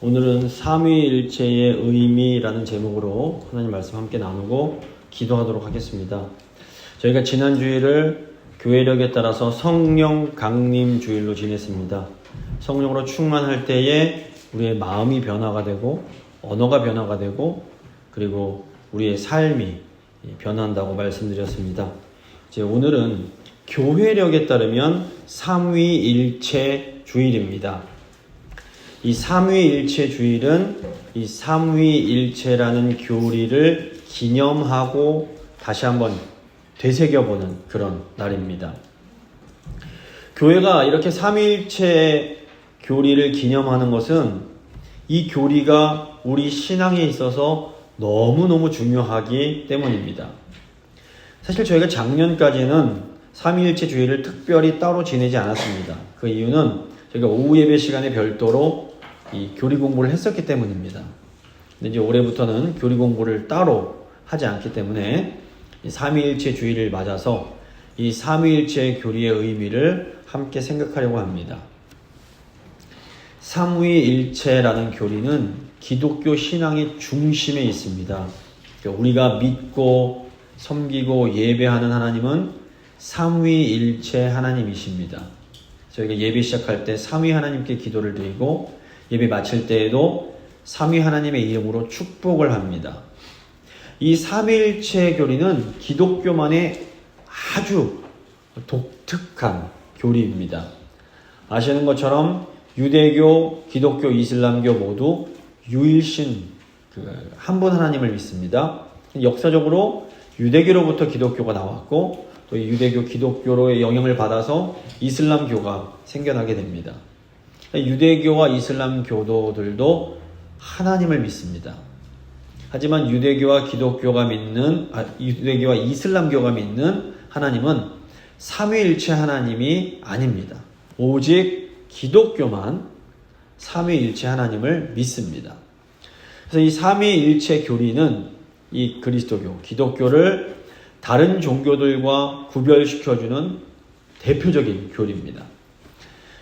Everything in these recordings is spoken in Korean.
오늘은 삼위일체의 의미라는 제목으로 하나님 말씀 함께 나누고 기도하도록 하겠습니다. 저희가 지난 주일을 교회력에 따라서 성령 강림 주일로 지냈습니다. 성령으로 충만할 때에 우리의 마음이 변화가 되고 언어가 변화가 되고 그리고 우리의 삶이 변한다고 말씀드렸습니다. 이제 오늘은 교회력에 따르면 삼위일체 주일입니다. 이 삼위일체 주일은 이 삼위일체라는 교리를 기념하고 다시 한번 되새겨보는 그런 날입니다. 교회가 이렇게 삼위일체 교리를 기념하는 것은 이 교리가 우리 신앙에 있어서 너무너무 중요하기 때문입니다. 사실 저희가 작년까지는 삼위일체 주일을 특별히 따로 지내지 않았습니다. 그 이유는 저희가 오후 예배 시간에 별도로 이 교리 공부를 했었기 때문입니다. 근데 이제 올해부터는 교리 공부를 따로 하지 않기 때문에 이 삼위일체 주일을 맞아서 이 삼위일체 교리의 의미를 함께 생각하려고 합니다. 삼위일체라는 교리는 기독교 신앙의 중심에 있습니다. 그러니까 우리가 믿고 섬기고 예배하는 하나님은 삼위일체 하나님이십니다. 저희가 예배 시작할 때 삼위 하나님께 기도를 드리고 예배 마칠 때에도 삼위 하나님의 이름으로 축복을 합니다. 이 삼위일체 교리는 기독교만의 아주 독특한 교리입니다. 아시는 것처럼 유대교, 기독교, 이슬람교 모두 유일신 한 분 하나님을 믿습니다. 역사적으로 유대교로부터 기독교가 나왔고 또 유대교, 기독교로의 영향을 받아서 이슬람교가 생겨나게 됩니다. 유대교와 이슬람 교도들도 하나님을 믿습니다. 하지만 유대교와 유대교와 이슬람교가 믿는 하나님은 삼위일체 하나님이 아닙니다. 오직 기독교만 삼위일체 하나님을 믿습니다. 그래서 이 삼위일체 교리는 이 그리스도교, 기독교를 다른 종교들과 구별시켜주는 대표적인 교리입니다.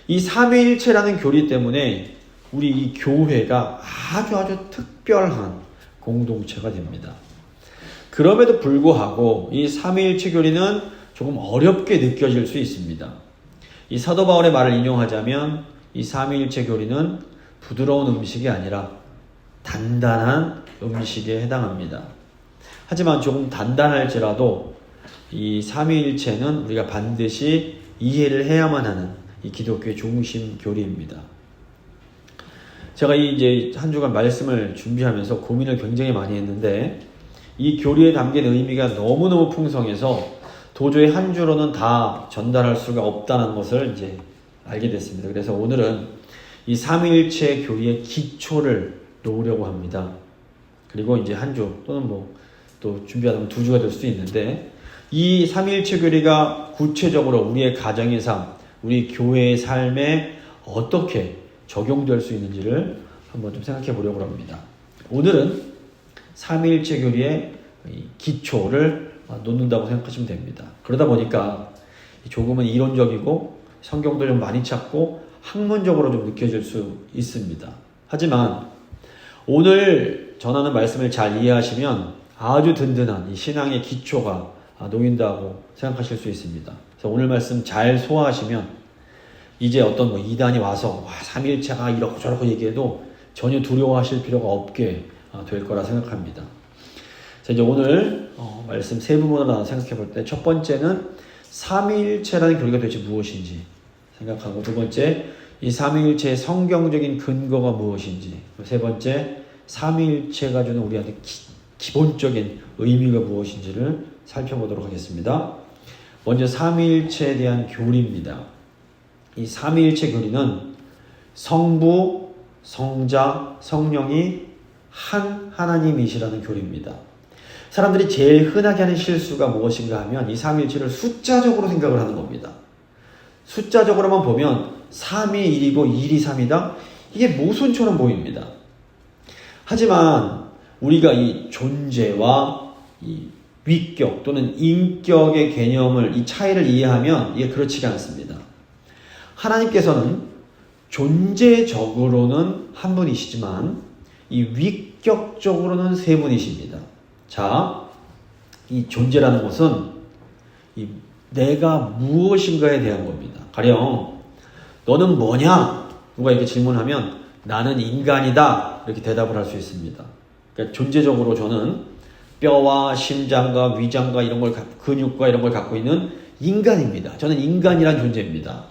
이 삼위일체라는 교리 때문에 우리 이 교회가 아주 특별한 공동체가 됩니다. 그럼에도 불구하고 이 삼위일체 교리는 조금 어렵게 느껴질 수 있습니다. 이 사도 바울의 말을 인용하자면 이 삼위일체 교리는 부드러운 음식이 아니라 단단한 음식에 해당합니다. 하지만 조금 단단할지라도 이 삼위일체는 우리가 반드시 이해를 해야만 하는 이 기독교의 중심 교리입니다. 제가 이제 한 주간 말씀을 준비하면서 고민을 굉장히 많이 했는데 이 교리에 담긴 의미가 너무너무 풍성해서 도저히 한 주로는 다 전달할 수가 없다는 것을 이제 알게 됐습니다. 그래서 오늘은 이 삼위일체 교리의 기초를 놓으려고 합니다. 그리고 이제 한 주 또는 또 준비하다 보면 2주가 될 수도 있는데 이 삼위일체 교리가 구체적으로 우리의 가정의 삶, 우리 교회의 삶에 어떻게 적용될 수 있는지를 한번 좀 생각해 보려고 합니다. 오늘은 삼위일체 교리의 기초를 놓는다고 생각하시면 됩니다. 그러다 보니까 조금은 이론적이고 성경도 좀 많이 찾고 학문적으로 좀 느껴질 수 있습니다. 하지만 오늘 전하는 말씀을 잘 이해하시면 아주 든든한 이 신앙의 기초가 놓인다고 생각하실 수 있습니다. 그래서 오늘 말씀 잘 소화하시면 이제 어떤 이단이 와서 삼위일체가 이렇고 저렇고 얘기해도 전혀 두려워하실 필요가 없게 될 거라 생각합니다. 자, 이제 오늘 말씀 세 부분으로 나눠 생각해 볼 때 첫 번째는 삼위일체라는 교리가 도대체 무엇인지 생각하고, 두 번째 이 삼위일체의 성경적인 근거가 무엇인지, 세 번째 삼위일체가 주는 우리한테 기본적인 의미가 무엇인지를 살펴보도록 하겠습니다. 먼저 삼위일체에 대한 교리입니다. 이 삼위일체 교리는 성부, 성자, 성령이 한 하나님이시라는 교리입니다. 사람들이 제일 흔하게 하는 실수가 무엇인가 하면 이 삼위일체를 숫자적으로 생각을 하는 겁니다. 숫자적으로만 보면 3이 1이고 1이 3이다? 이게 모순처럼 보입니다. 하지만 우리가 이 존재와 이 위격 또는 인격의 개념을, 이 차이를 이해하면 이게 그렇지가 않습니다. 하나님께서는 존재적으로는 한 분이시지만 이 위격적으로는 세 분이십니다. 자, 이 존재라는 것은 이 내가 무엇인가에 대한 겁니다. 가령 너는 뭐냐? 누가 이렇게 질문하면 나는 인간이다 이렇게 대답을 할 수 있습니다. 그러니까 존재적으로 저는 뼈와 심장과 위장과 이런 걸 근육과 이런 걸 갖고 있는 인간입니다. 저는 인간이란 존재입니다.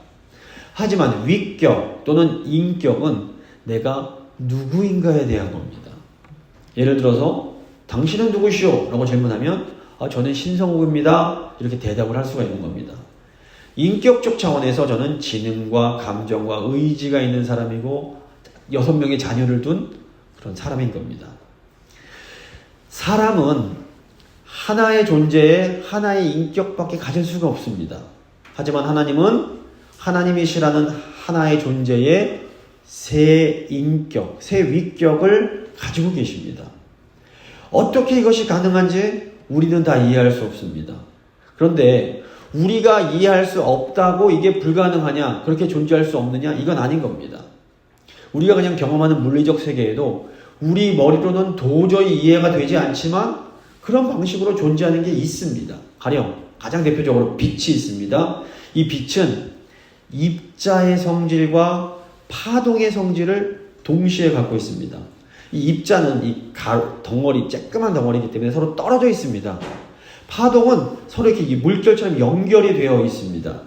하지만 위격 또는 인격은 내가 누구인가에 대한 겁니다. 예를 들어서 당신은 누구시오? 라고 질문하면 저는 신성욱입니다. 이렇게 대답을 할 수가 있는 겁니다. 인격적 차원에서 저는 지능과 감정과 의지가 있는 사람이고 6명의 자녀를 둔 그런 사람인 겁니다. 사람은 하나의 존재에 하나의 인격밖에 가질 수가 없습니다. 하지만 하나님은 하나님이시라는 하나의 존재에 세 인격, 세 위격을 가지고 계십니다. 어떻게 이것이 가능한지 우리는 다 이해할 수 없습니다. 그런데 우리가 이해할 수 없다고 이게 불가능하냐, 그렇게 존재할 수 없느냐, 이건 아닌 겁니다. 우리가 그냥 경험하는 물리적 세계에도 우리 머리로는 도저히 이해가 되지 않지만 그런 방식으로 존재하는 게 있습니다. 가령 가장 대표적으로 빛이 있습니다. 이 빛은 입자의 성질과 파동의 성질을 동시에 갖고 있습니다. 이 입자는 이 덩어리, 쬐끄만 덩어리이기 때문에 서로 떨어져 있습니다. 파동은 서로 이렇게 물결처럼 연결이 되어 있습니다.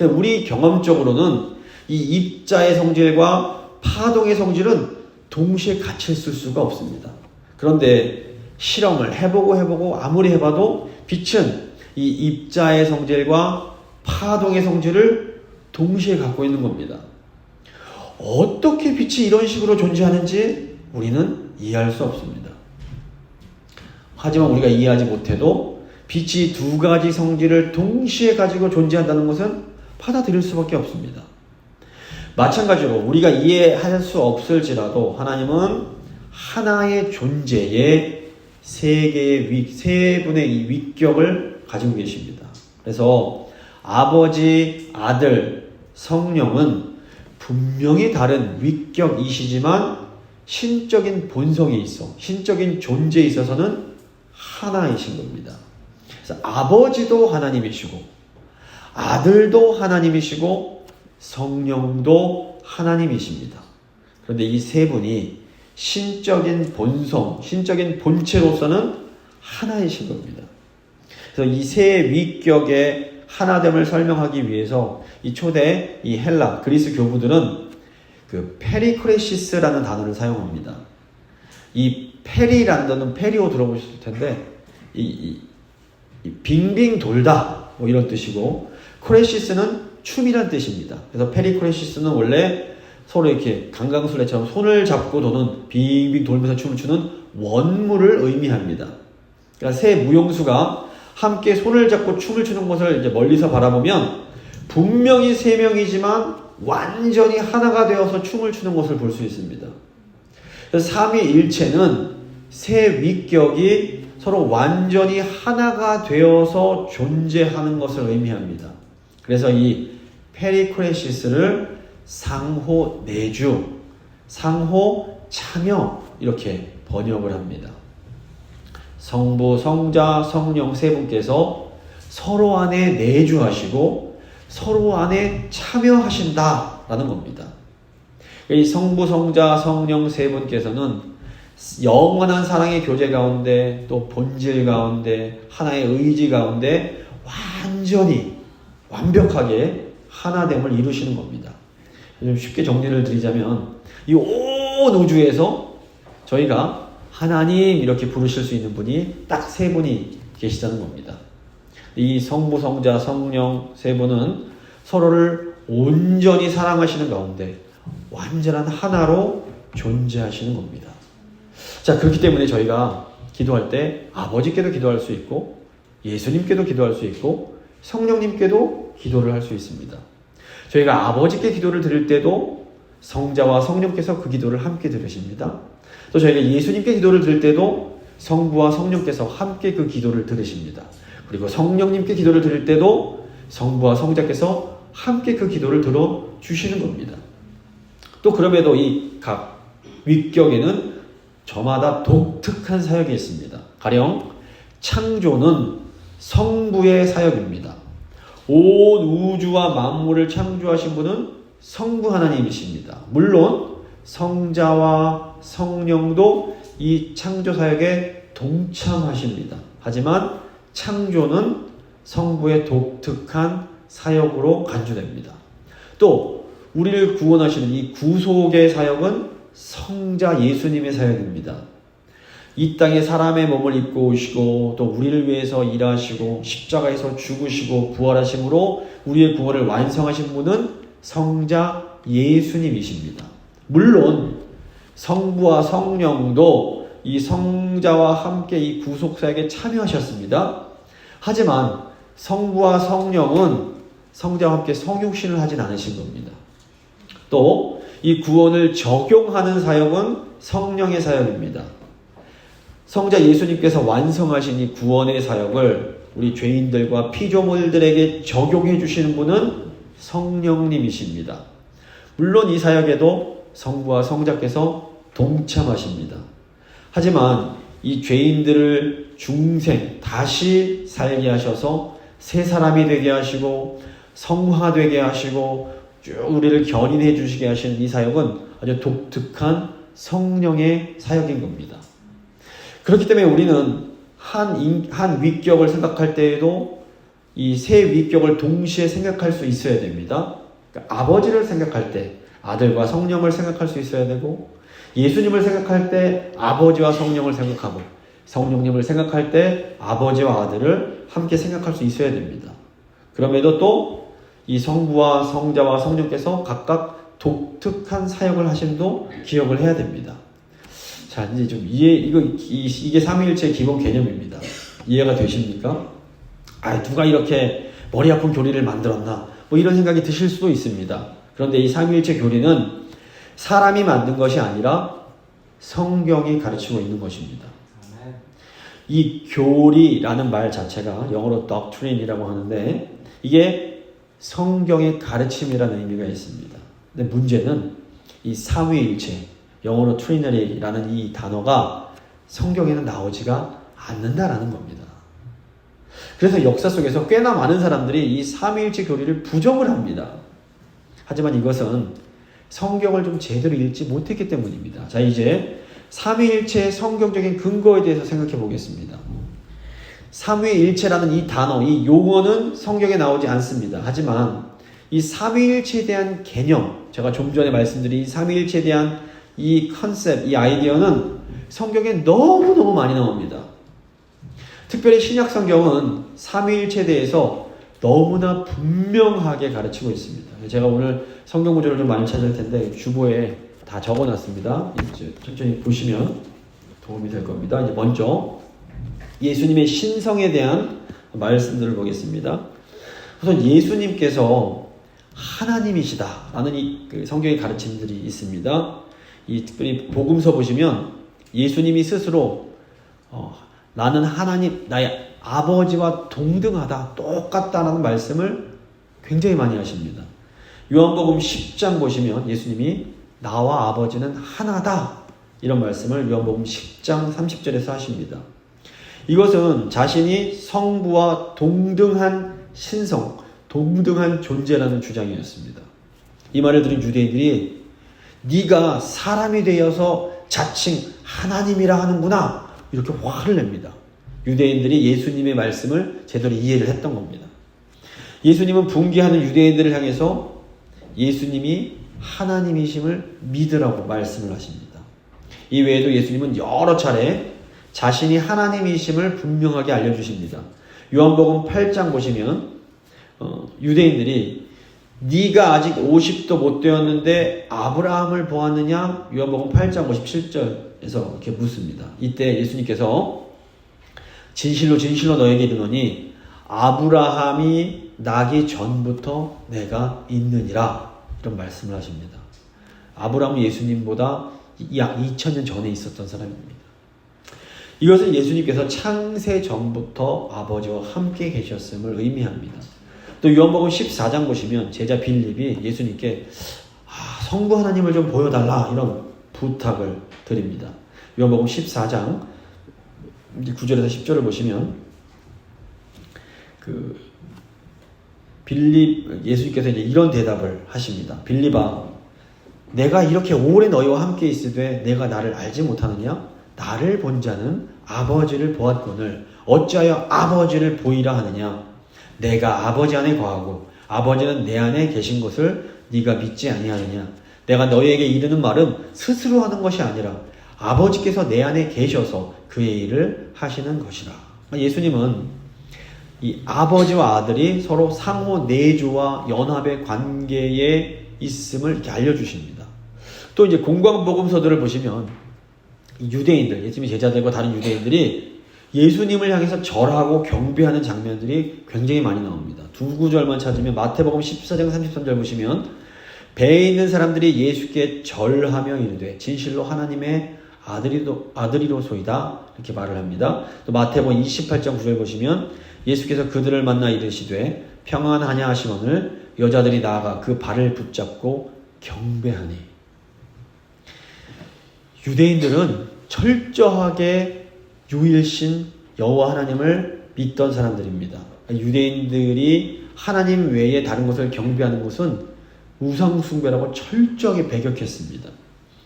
우리 경험적으로는 이 입자의 성질과 파동의 성질은 동시에 같이 있을 수가 없습니다. 그런데 실험을 해보고 아무리 해봐도 빛은 이 입자의 성질과 파동의 성질을 동시에 갖고 있는 겁니다. 어떻게 빛이 이런 식으로 존재하는지 우리는 이해할 수 없습니다. 하지만 우리가 이해하지 못해도 빛이 두 가지 성질을 동시에 가지고 존재한다는 것은 받아들일 수밖에 없습니다. 마찬가지로 우리가 이해할 수 없을지라도 하나님은 하나의 존재에 세 분의 이 위격을 가지고 계십니다. 그래서 아버지, 아들, 성령은 분명히 다른 위격이시지만 신적인 본성에 있어, 신적인 존재에 있어서는 하나이신 겁니다. 그래서 아버지도 하나님이시고 아들도 하나님이시고 성령도 하나님이십니다. 그런데 이 세 분이 신적인 본성, 신적인 본체로서는 하나이신 겁니다. 그래서 이 세 위격의 하나됨을 설명하기 위해서 이 초대 이 헬라 그리스 교부들은 그 페리크레시스라는 단어를 사용합니다. 이 페리라는 단어는 페리오 들어보셨을 텐데 이 빙빙 돌다 뭐 이런 뜻이고 크레시스는 춤이란 뜻입니다. 그래서 페리크레시스는 원래 서로 이렇게 강강술래처럼 손을 잡고 도는 빙빙 돌면서 춤을 추는 원물을 의미합니다. 그러니까 세 무용수가 함께 손을 잡고 춤을 추는 것을 이제 멀리서 바라보면 분명히 세 명이지만 완전히 하나가 되어서 춤을 추는 것을 볼 수 있습니다. 그래서 삼위일체는 세 위격이 서로 완전히 하나가 되어서 존재하는 것을 의미합니다. 그래서 이 페리크레시스를 상호 내주, 상호 참여 이렇게 번역을 합니다. 성부, 성자, 성령 세 분께서 서로 안에 내주하시고 서로 안에 참여하신다라는 겁니다. 이 성부, 성자, 성령 세 분께서는 영원한 사랑의 교제 가운데 또 본질 가운데 하나의 의지 가운데 완전히 완벽하게 하나됨을 이루시는 겁니다. 좀 쉽게 정리를 드리자면 이 온 우주에서 저희가 하나님 이렇게 부르실 수 있는 분이 딱 세 분이 계시다는 겁니다. 이 성부, 성자, 성령 세 분은 서로를 온전히 사랑하시는 가운데 완전한 하나로 존재하시는 겁니다. 자, 그렇기 때문에 저희가 기도할 때 아버지께도 기도할 수 있고 예수님께도 기도할 수 있고 성령님께도 기도를 할 수 있습니다. 저희가 아버지께 기도를 드릴 때도 성자와 성령께서 그 기도를 함께 들으십니다. 또 저희가 예수님께 기도를 드릴 때도 성부와 성령께서 함께 그 기도를 들으십니다. 그리고 성령님께 기도를 드릴 때도 성부와 성자께서 함께 그 기도를 들어주시는 겁니다. 또 그럼에도 이 각 위격에는 저마다 독특한 사역이 있습니다. 가령 창조는 성부의 사역입니다. 온 우주와 만물을 창조하신 분은 성부 하나님이십니다. 물론 성자와 성령도 이 창조 사역에 동참하십니다. 하지만 창조는 성부의 독특한 사역으로 간주됩니다. 또 우리를 구원하시는 이 구속의 사역은 성자 예수님의 사역입니다. 이 땅에 사람의 몸을 입고 오시고 또 우리를 위해서 일하시고 십자가에서 죽으시고 부활하심으로 우리의 구원을 완성하신 분은 성자 예수님이십니다. 물론 성부와 성령도 이 성자와 함께 이 구속사역에 참여하셨습니다. 하지만 성부와 성령은 성자와 함께 성육신을 하진 않으신 겁니다. 또 이 구원을 적용하는 사역은 성령의 사역입니다. 성자 예수님께서 완성하신 이 구원의 사역을 우리 죄인들과 피조물들에게 적용해 주시는 분은 성령님이십니다. 물론 이 사역에도 성부와 성자께서 동참하십니다. 하지만 이 죄인들을 중생, 다시 살게 하셔서 새 사람이 되게 하시고 성화되게 하시고 쭉 우리를 견인해 주시게 하시는 이 사역은 아주 독특한 성령의 사역인 겁니다. 그렇기 때문에 우리는 한 위격을 생각할 때에도 이 세 위격을 동시에 생각할 수 있어야 됩니다. 그러니까 아버지를 생각할 때 아들과 성령을 생각할 수 있어야 되고, 예수님을 생각할 때 아버지와 성령을 생각하고, 성령님을 생각할 때 아버지와 아들을 함께 생각할 수 있어야 됩니다. 그럼에도 또 이 성부와 성자와 성령께서 각각 독특한 사역을 하심도 기억을 해야 됩니다. 자, 이제 좀 이게 삼위일체의 기본 개념입니다. 이해가 되십니까? 누가 이렇게 머리 아픈 교리를 만들었나? 뭐 이런 생각이 드실 수도 있습니다. 그런데 이 삼위일체 교리는 사람이 만든 것이 아니라 성경이 가르치고 있는 것입니다. 이 교리라는 말 자체가 영어로 doctrine이라고 하는데 이게 성경의 가르침이라는 의미가 있습니다. 근데 문제는 이 삼위일체, 영어로 Trinity라는 이 단어가 성경에는 나오지가 않는다라는 겁니다. 그래서 역사 속에서 꽤나 많은 사람들이 이 삼위일체 교리를 부정을 합니다. 하지만 이것은 성경을 좀 제대로 읽지 못했기 때문입니다. 자, 이제 삼위일체의 성경적인 근거에 대해서 생각해 보겠습니다. 삼위일체라는 이 단어, 이 용어는 성경에 나오지 않습니다. 하지만 이 삼위일체에 대한 개념, 제가 좀 전에 말씀드린 이 삼위일체에 대한 이 컨셉, 이 아이디어는 성경에 너무너무 많이 나옵니다. 특별히 신약 성경은 삼위일체에 대해서 너무나 분명하게 가르치고 있습니다. 제가 오늘 성경 구절을 좀 많이 찾을 텐데 주보에 다 적어놨습니다. 이제 천천히 보시면 도움이 될 겁니다. 이제 먼저 예수님의 신성에 대한 말씀들을 보겠습니다. 우선 예수님께서 하나님이시다라는 이 성경의 가르침들이 있습니다. 특별히 복음서 보시면 예수님이 스스로 나는 하나님, 나의 아버지와 동등하다, 똑같다라는 말씀을 굉장히 많이 하십니다. 요한복음 10장 보시면 예수님이 나와 아버지는 하나다 이런 말씀을 요한복음 10장 30절에서 하십니다. 이것은 자신이 성부와 동등한 신성, 동등한 존재라는 주장이었습니다. 이 말을 들은 유대인들이 네가 사람이 되어서 자칭 하나님이라 하는구나 이렇게 화를 냅니다. 유대인들이 예수님의 말씀을 제대로 이해를 했던 겁니다. 예수님은 분개하는 유대인들을 향해서 예수님이 하나님이심을 믿으라고 말씀을 하십니다. 이 외에도 예수님은 여러 차례 자신이 하나님이심을 분명하게 알려주십니다. 요한복음 8장 보시면 유대인들이 네가 아직 50도 못 되었는데 아브라함을 보았느냐? 요한복음 8장 57절에서 이렇게 묻습니다. 이때 예수님께서 진실로 진실로 너에게 이르노니 아브라함이 나기 전부터 내가 있느니라 이런 말씀을 하십니다. 아브라함은 예수님보다 약 2000년 전에 있었던 사람입니다. 이것은 예수님께서 창세 전부터 아버지와 함께 계셨음을 의미합니다. 또 요한복음 14장 보시면 제자 빌립이 예수님께 성부 하나님을 좀 보여달라 이런 부탁을 드립니다. 요한복음 14장 9절에서 10절을 보시면 예수님께서 이제 이런 대답을 하십니다. 빌립아, 내가 이렇게 오래 너희와 함께 있으되 내가 나를 알지 못하느냐? 나를 본 자는 아버지를 보았거늘 어찌하여 아버지를 보이라 하느냐? 내가 아버지 안에 거하고 아버지는 내 안에 계신 것을 네가 믿지 아니하느냐? 내가 너희에게 이르는 말은 스스로 하는 것이 아니라 아버지께서 내 안에 계셔서 그의 일을 하시는 것이라. 예수님은 이 아버지와 아들이 서로 상호 내조와 연합의 관계에 있음을 이렇게 알려주십니다. 또 이제 공관복음서들을 보시면 유대인들, 예수님의 제자들과 다른 유대인들이 예수님을 향해서 절하고 경배하는 장면들이 굉장히 많이 나옵니다. 두 구절만 찾으면 마태복음 14장 33절 보시면 배에 있는 사람들이 예수께 절하며 이르되 진실로 하나님의 아들이로소이다 이렇게 말을 합니다. 또 마태복음 28장 9절 보시면 예수께서 그들을 만나 이르시되 평안하냐 하시거늘 여자들이 나아가 그 발을 붙잡고 경배하니. 유대인들은 철저하게 유일신 여호와 하나님을 믿던 사람들입니다. 유대인들이 하나님 외에 다른 것을 경배하는 것은 우상숭배라고 철저하게 배격했습니다.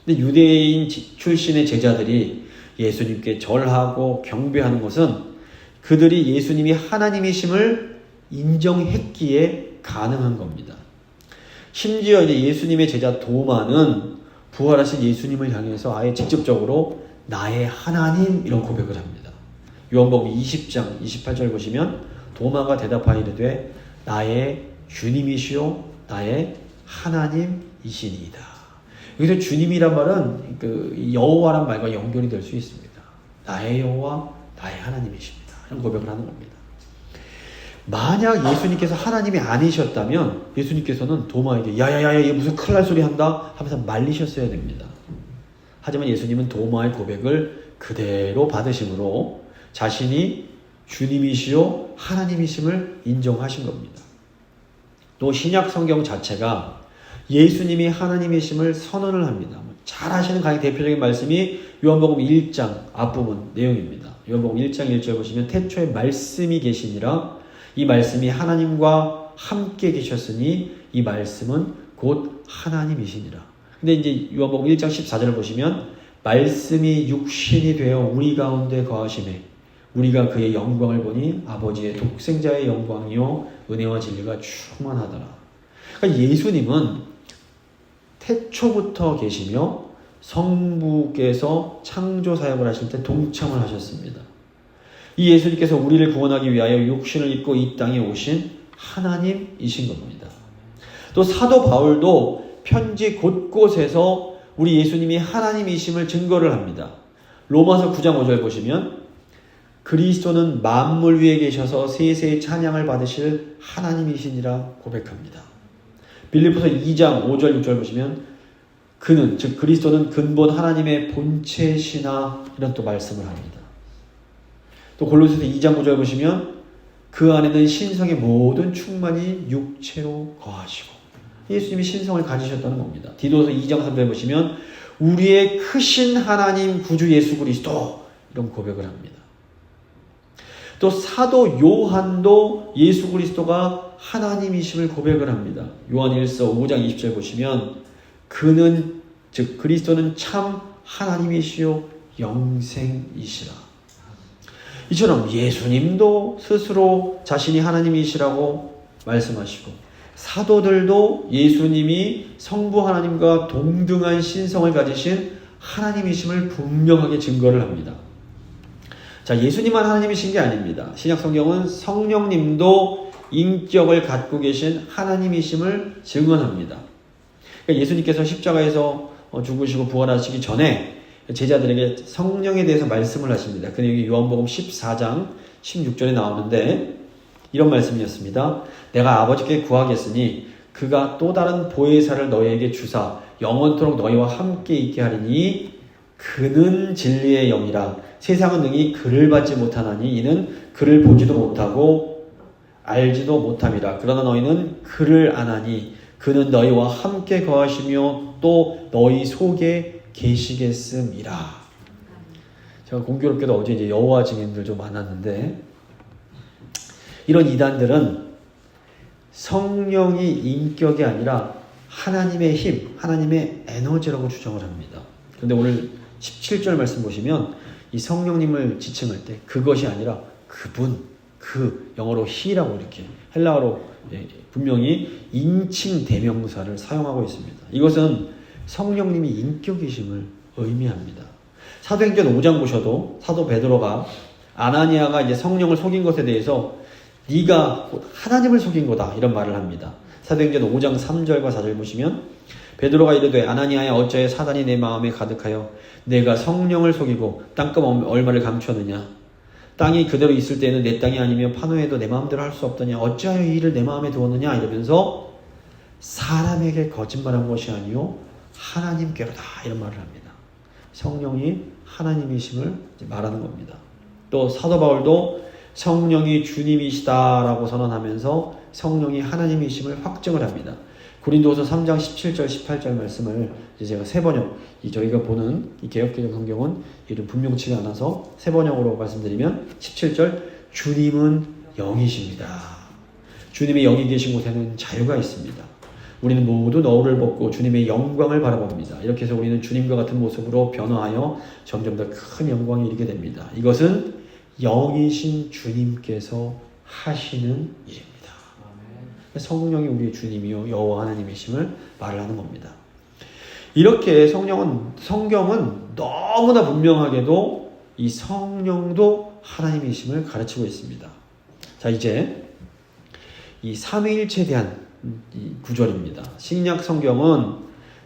근데 유대인 출신의 제자들이 예수님께 절하고 경배하는 것은 그들이 예수님이 하나님이심을 인정했기에 가능한 겁니다. 심지어 이제 예수님의 제자 도마는 부활하신 예수님을 향해서 아예 직접적으로 나의 하나님 이런 고백을 합니다. 요한복음 20장 28절 보시면 도마가 대답하여 이르되 나의 주님이시요 나의 하나님이시니이다. 여기서 주님이란 말은 여호와란 말과 연결이 될 수 있습니다. 나의 여호와 나의 하나님이십니다. 이런 고백을 하는 겁니다. 만약 예수님께서 하나님이 아니셨다면 예수님께서는 도마에게 야야야 얘 무슨 큰일 날 소리 한다 하면서 말리셨어야 됩니다. 하지만 예수님은 도마의 고백을 그대로 받으심으로 자신이 주님이시요 하나님이심을 인정하신 겁니다. 또 신약 성경 자체가 예수님이 하나님이심을 선언을 합니다. 잘 아시는 가장 대표적인 말씀이 요한복음 1장 앞부분 내용입니다. 요한복음 1장 1절 보시면 태초에 말씀이 계시니라 이 말씀이 하나님과 함께 계셨으니 이 말씀은 곧 하나님이시니라. 근데 이제 요한복음 1장 14절을 보시면 말씀이 육신이 되어 우리 가운데 거하심에 우리가 그의 영광을 보니 아버지의 독생자의 영광이요 은혜와 진리가 충만하더라. 그러니까 예수님은 태초부터 계시며 성부께서 창조 사역을 하실 때 동참을 하셨습니다. 이 예수님께서 우리를 구원하기 위하여 육신을 입고 이 땅에 오신 하나님이신 겁니다. 또 사도 바울도 편지 곳곳에서 우리 예수님이 하나님이심을 증거를 합니다. 로마서 9장 5절 보시면 그리스도는 만물 위에 계셔서 세세의 찬양을 받으실 하나님이시니라 고백합니다. 빌립보서 2장 5절 6절 보시면 그는 즉 그리스도는 근본 하나님의 본체시나 이런 또 말씀을 합니다. 또 골로새서 2장 9절 보시면 그 안에는 신성의 모든 충만이 육체로 거하시고 예수님이 신성을 가지셨다는 겁니다. 디도서 2장 3절 보시면 우리의 크신 하나님 구주 예수 그리스도 이런 고백을 합니다. 또 사도 요한도 예수 그리스도가 하나님이심을 고백을 합니다. 요한일서 5장 20절 보시면 그는 즉 그리스도는 참 하나님이시요 영생이시라. 이처럼 예수님도 스스로 자신이 하나님이시라고 말씀하시고 사도들도 예수님이 성부 하나님과 동등한 신성을 가지신 하나님이심을 분명하게 증거를 합니다. 자, 예수님만 하나님이신 게 아닙니다. 신약 성경은 성령님도 인격을 갖고 계신 하나님이심을 증언합니다. 그러니까 예수님께서 십자가에서 죽으시고 부활하시기 전에 제자들에게 성령에 대해서 말씀을 하십니다. 그 내용이 요한복음 14장 16절에 나오는데 이런 말씀이었습니다. 내가 아버지께 구하겠으니 그가 또 다른 보혜사를 너희에게 주사 영원토록 너희와 함께 있게 하리니 그는 진리의 영이라. 세상은 능히 그를 받지 못하나니 이는 그를 보지도 못하고 알지도 못함이라. 그러나 너희는 그를 아나니 그는 너희와 함께 거하시며 또 너희 속에 계시겠음이라. 제가 공교롭게도 어제 이제 여호와 증인들 좀 만났는데, 이런 이단들은 성령이 인격이 아니라 하나님의 힘, 하나님의 에너지라고 주장을 합니다. 그런데 오늘 17절 말씀 보시면 이 성령님을 지칭할 때 그것이 아니라 그분, 그 영어로 he라고 이렇게 헬라어로 분명히 인칭 대명사를 사용하고 있습니다. 이것은 성령님이 인격이심을 의미합니다. 사도행전 5장 보셔도 사도 베드로가 아나니아가 이제 성령을 속인 것에 대해서 네가 하나님을 속인 거다 이런 말을 합니다. 사도행전 5장 3절과 4절 보시면 베드로가 이르되 아나니아야 어찌하여 사단이 내 마음에 가득하여 내가 성령을 속이고 땅끝 얼마를 감추었느냐. 땅이 그대로 있을 때에는 내 땅이 아니면 파노해도 내 마음대로 할 수 없더냐. 어찌하여 이 일을 내 마음에 두었느냐 이러면서 사람에게 거짓말한 것이 아니요 하나님께로다 이런 말을 합니다. 성령이 하나님이심을 말하는 겁니다. 또 사도 바울도 성령이 주님이시다라고 선언하면서 성령이 하나님이심을 확증을 합니다. 고린도후서 3장 17절 18절 말씀을 이제 제가 세 번역, 저희가 보는 이 개역개정 성경은 이름 분명치가 않아서 세 번역으로 말씀드리면 17절 주님은 영이십니다. 주님의 영이 계신 곳에는 자유가 있습니다. 우리는 모두 너울을 벗고 주님의 영광을 바라봅니다. 이렇게 해서 우리는 주님과 같은 모습으로 변화하여 점점 더 큰 영광에 이르게 됩니다. 이것은 영이신 주님께서 하시는 일입니다. 성령이 우리의 주님이요 여호와 하나님이심을 말을 하는 겁니다. 이렇게 성경은 너무나 분명하게도 이 성령도 하나님이심을 가르치고 있습니다. 자, 이제 이 삼위일체에 대한 이 구절입니다. 신약 성경은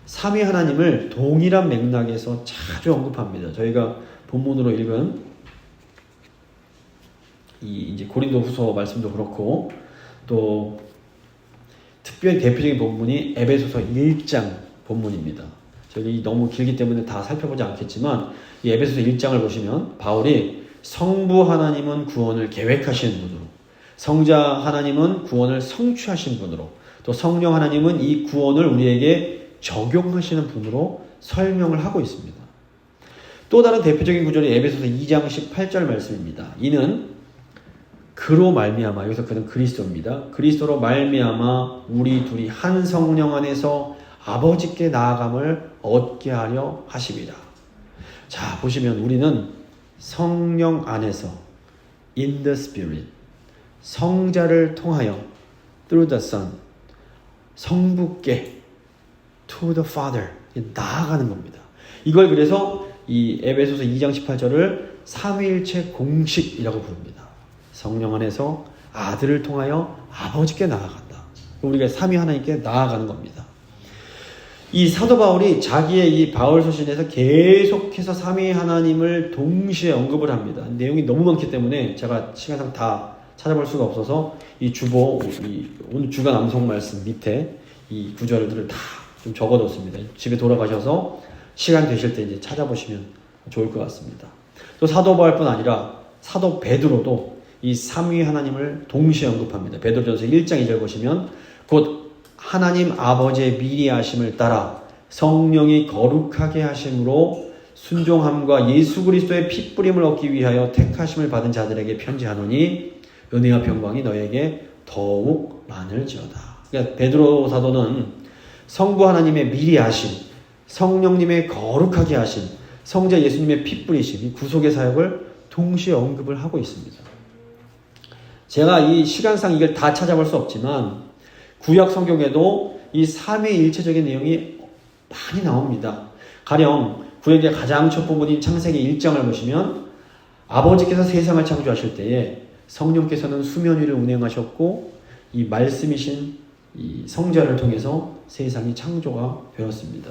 삼위 하나님을 동일한 맥락에서 자주 언급합니다. 저희가 본문으로 읽은 이 이제 고린도후서 말씀도 그렇고 또 특별히 대표적인 본문이 에베소서 1장 본문입니다. 저희 너무 길기 때문에 다 살펴보지 않겠지만 이 에베소서 1장을 보시면 바울이 성부 하나님은 구원을 계획하시는 분으로, 성자 하나님은 구원을 성취하신 분으로, 또 성령 하나님은 이 구원을 우리에게 적용하시는 분으로 설명을 하고 있습니다. 또 다른 대표적인 구절이 에베소서 2장 18절 말씀입니다. 이는 그로 말미암아, 여기서 그는 그리스도입니다. 그리스도로 말미암아 우리 둘이 한 성령 안에서 아버지께 나아감을 얻게 하려 하심이라. 자, 보시면 우리는 성령 안에서 in the Spirit, 성자를 통하여 through the Son, 성부께 to the Father 나아가는 겁니다. 이걸 그래서 이 에베소서 2장 18절을 삼위일체 공식이라고 부릅니다. 성령 안에서 아들을 통하여 아버지께 나아간다. 우리가 삼위 하나님께 나아가는 겁니다. 이 사도 바울이 자기의 이 바울 서신에서 계속해서 삼위 하나님을 동시에 언급을 합니다. 내용이 너무 많기 때문에 제가 시간상 다 찾아볼 수가 없어서 이 주보, 오늘 주간 암송 말씀 밑에 이 구절들을 다 좀 적어뒀습니다. 집에 돌아가셔서 시간 되실 때 이제 찾아보시면 좋을 것 같습니다. 또 사도 바울뿐 아니라 사도 베드로도 이 삼위 하나님을 동시에 언급합니다. 베드로전서 1장 2절 보시면 곧 하나님 아버지의 미리 하심을 따라 성령이 거룩하게 하심으로 순종함과 예수 그리스도의 피 뿌림을 얻기 위하여 택하심을 받은 자들에게 편지하노니 은혜와 평강이 너에게 더욱 많을지어다. 그러니까 베드로 사도는 성부 하나님의 미리 하심, 성령님의 거룩하게 하심, 성자 예수님의 피 뿌리심, 이 구속의 사역을 동시에 언급을 하고 있습니다. 제가 이 시간상 이걸 다 찾아볼 수 없지만 구약 성경에도 이 삼위일체적인 내용이 많이 나옵니다. 가령 구약의 가장 첫 부분인 창세기 1장을 보시면 아버지께서 세상을 창조하실 때에 성령께서는 수면 위를 운행하셨고 이 말씀이신 이 성자를 통해서 세상이 창조가 되었습니다.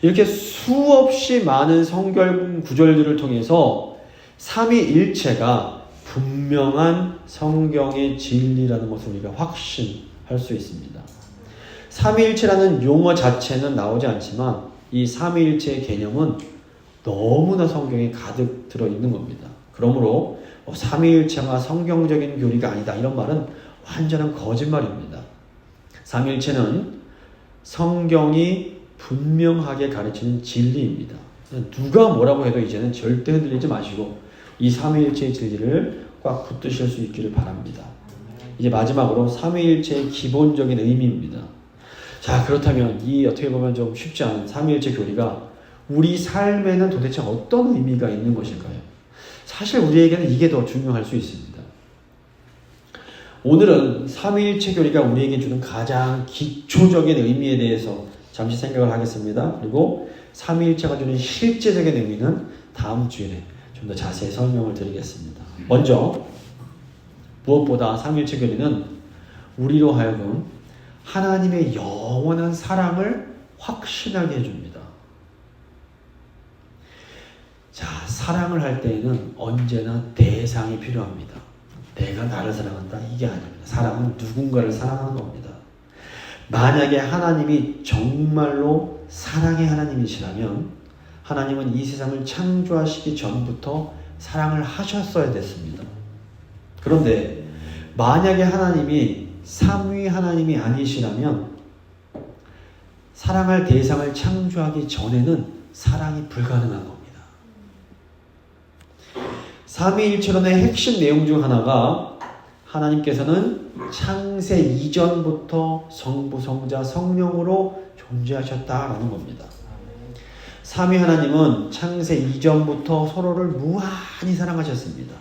이렇게 수없이 많은 성경 구절들을 통해서 삼위일체가 분명한 성경의 진리라는 것을 우리가 확신할 수 있습니다. 삼위일체라는 용어 자체는 나오지 않지만 이 삼위일체의 개념은 너무나 성경에 가득 들어있는 겁니다. 그러므로 삼위일체가 성경적인 교리가 아니다 이런 말은 완전한 거짓말입니다. 삼위일체는 성경이 분명하게 가르치는 진리입니다. 누가 뭐라고 해도 이제는 절대 흔들리지 마시고 이 삼위일체의 진리를 꽉 붙드실 수 있기를 바랍니다. 이제 마지막으로 삼위일체의 기본적인 의미입니다. 자, 그렇다면 이 어떻게 보면 좀 쉽지 않은 삼위일체 교리가 우리 삶에는 도대체 어떤 의미가 있는 것일까요? 사실 우리에게는 이게 더 중요할 수 있습니다. 오늘은 삼위일체 교리가 우리에게 주는 가장 기초적인 의미에 대해서 잠시 생각을 하겠습니다. 그리고 삼위일체가 주는 실제적인 의미는 다음 주일에 좀 더 자세히 설명을 드리겠습니다. 먼저 무엇보다 삼위일체 교리는 우리로 하여금 하나님의 영원한 사랑을 확신하게 해줍니다. 자, 사랑을 할 때에는 언제나 대상이 필요합니다. 내가 나를 사랑한다? 이게 아닙니다. 사랑은 누군가를 사랑하는 겁니다. 만약에 하나님이 정말로 사랑의 하나님이시라면 하나님은 이 세상을 창조하시기 전부터 사랑을 하셨어야 됐습니다. 그런데 만약에 하나님이 삼위 하나님이 아니시라면 사랑할 대상을 창조하기 전에는 사랑이 불가능한 겁니다. 삼위일체론의 핵심 내용 중 하나가 하나님께서는 창세 이전부터 성부, 성자, 성령으로 존재하셨다라는 겁니다. 삼위 하나님은 창세 이전부터 서로를 무한히 사랑하셨습니다.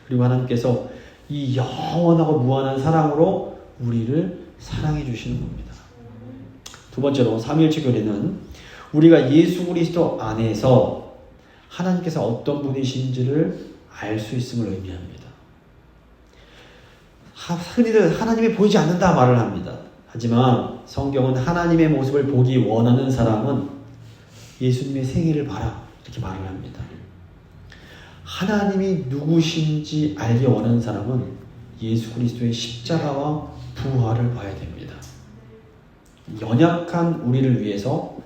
그리고 하나님께서 이 영원하고 무한한 사랑으로 우리를 사랑해 주시는 겁니다. 두 번째로 삼위일체 교리는 우리가 예수 그리스도 안에서 하나님께서 어떤 분이신지를 알 수 있음을 의미합니다. 흔히들 하나님이 보이지 않는다 말을 합니다. 하지만 성경은 하나님의 모습을 보기 원하는 사람은 예수님의 생일을 봐라 이렇게 말을 합니다. 하나님이 누구신지 알기 원하는 사람은 예수 그리스도의 십자가와 부활을 봐야 됩니다. 연약한 우리를 위해서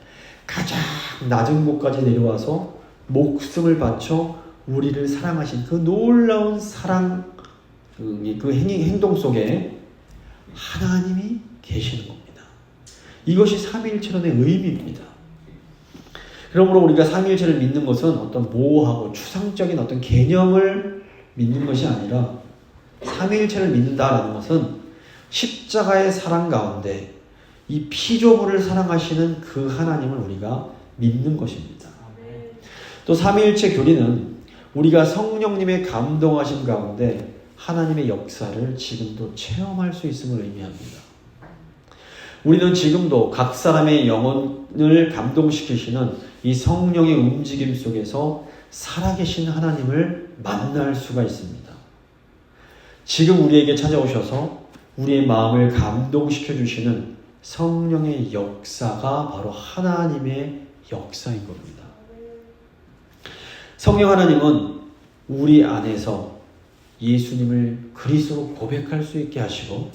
가장 낮은 곳까지 내려와서 목숨을 바쳐 우리를 사랑하신 그 놀라운 사랑, 그 행동 속에 하나님이 계시는 겁니다. 이것이 삼위일체론의 의미입니다. 그러므로 우리가 삼위일체를 믿는 것은 어떤 모호하고 추상적인 어떤 개념을 믿는 것이 아니라 삼위일체를 믿는다라는 것은 십자가의 사랑 가운데 이 피조물을 사랑하시는 그 하나님을 우리가 믿는 것입니다. 또 삼위일체 교리는 우리가 성령님의 감동하심 가운데 하나님의 역사를 지금도 체험할 수 있음을 의미합니다. 우리는 지금도 각 사람의 영혼을 감동시키시는 이 성령의 움직임 속에서 살아계신 하나님을 만날 수가 있습니다. 지금 우리에게 찾아오셔서 우리의 마음을 감동시켜 주시는 성령의 역사가 바로 하나님의 역사인 겁니다. 성령 하나님은 우리 안에서 예수님을 그리스도로 고백할 수 있게 하시고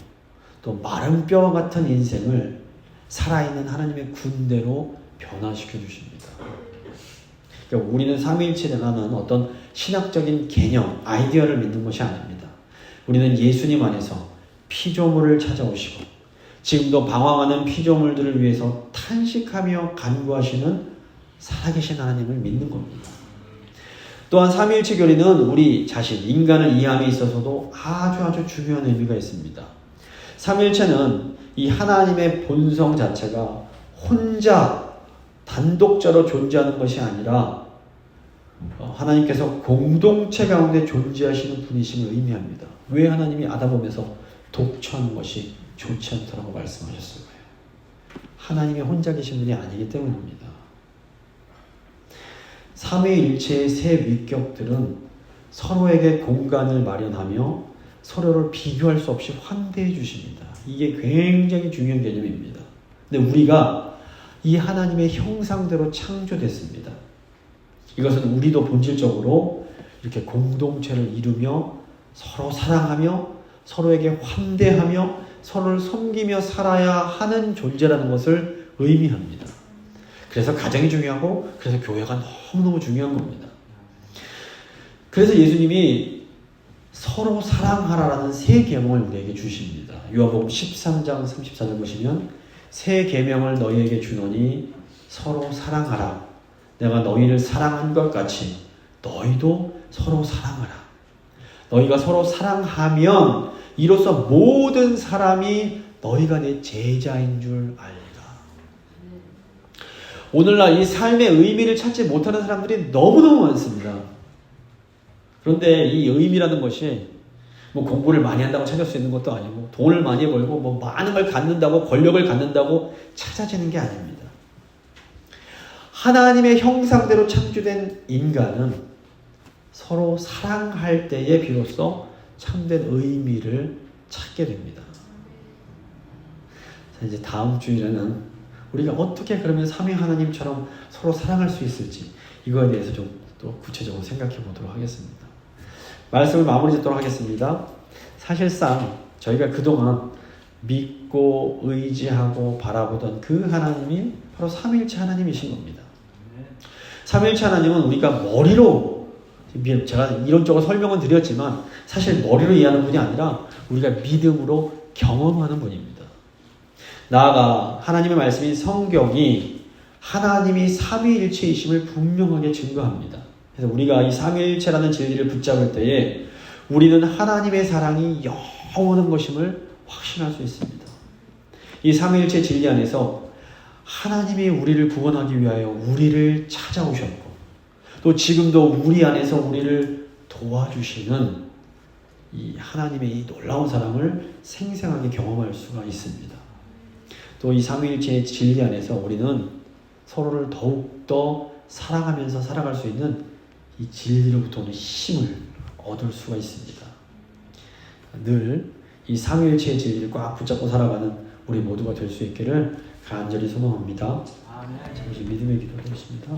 또 마른 뼈와 같은 인생을 살아있는 하나님의 군대로 변화시켜 주십니다. 그러니까 우리는 삼위일체라는 어떤 신학적인 개념, 아이디어를 믿는 것이 아닙니다. 우리는 예수님 안에서 피조물을 찾아오시고 지금도 방황하는 피조물들을 위해서 탄식하며 간구하시는 살아계신 하나님을 믿는 겁니다. 또한 삼위일체 교리는 우리 자신, 인간을 이해함에 있어서도 아주 중요한 의미가 있습니다. 삼위일체는 이 하나님의 본성 자체가 혼자 단독자로 존재하는 것이 아니라 하나님께서 공동체 가운데 존재하시는 분이심을 의미합니다. 왜 하나님이 아담함에서 독처하는 것이 좋지 않다고 말씀하셨을까요? 하나님이 혼자 계신 분이 아니기 때문입니다. 삼위일체의 세 위격들은 서로에게 공간을 마련하며 서로를 비교할 수 없이 환대해 주십니다. 이게 굉장히 중요한 개념입니다. 근데 우리가 이 하나님의 형상대로 창조됐습니다. 이것은 우리도 본질적으로 이렇게 공동체를 이루며 서로 사랑하며 서로에게 환대하며 서로를 섬기며 살아야 하는 존재라는 것을 의미합니다. 그래서 가정이 중요하고 그래서 교회가 너무너무 중요한 겁니다. 그래서 예수님이 서로 사랑하라라는 새 계명을 우리에게 주십니다. 요한복음 13장 34절 보시면 새 계명을 너희에게 주노니 서로 사랑하라. 내가 너희를 사랑한 것 같이 너희도 서로 사랑하라. 너희가 서로 사랑하면 이로써 모든 사람이 너희가 내 제자인 줄 알리라. 오늘날 이 삶의 의미를 찾지 못하는 사람들이 너무너무 많습니다. 그런데 이 의미라는 것이 뭐 공부를 많이 한다고 찾을 수 있는 것도 아니고 돈을 많이 벌고 뭐 많은 걸 갖는다고 권력을 갖는다고 찾아지는 게 아닙니다. 하나님의 형상대로 창조된 인간은 서로 사랑할 때에 비로소 참된 의미를 찾게 됩니다. 자, 이제 다음 주일에는 우리가 어떻게 그러면 삼위 하나님처럼 서로 사랑할 수 있을지 이거에 대해서 좀 또 구체적으로 생각해 보도록 하겠습니다. 말씀을 마무리 짓도록 하겠습니다. 사실상 저희가 그동안 믿고 의지하고 바라보던 그 하나님이 바로 삼위일체 하나님이신 겁니다. 삼위일체 하나님은 우리가 머리로, 제가 이론적으로 설명은 드렸지만 사실 머리로 이해하는 분이 아니라 우리가 믿음으로 경험하는 분입니다. 나아가 하나님의 말씀인 성경이 하나님이 삼위일체이심을 분명하게 증거합니다. 그래서 우리가 이 삼위일체라는 진리를 붙잡을 때에 우리는 하나님의 사랑이 영원한 것임을 확신할 수 있습니다. 이 삼위일체 진리 안에서 하나님이 우리를 구원하기 위하여 우리를 찾아오셨고 또 지금도 우리 안에서 우리를 도와주시는 이 하나님의 이 놀라운 사랑을 생생하게 경험할 수가 있습니다. 또 이 삼위일체의 진리 안에서 우리는 서로를 더욱더 사랑하면서 살아갈 수 있는 이 진리로부터 오는 힘을 얻을 수가 있습니다. 늘 이 삼위일체의 진리를 꽉 붙잡고 살아가는 우리 모두가 될 수 있기를 간절히 소망합니다. 잠시 믿음의 기도를 드리겠습니다.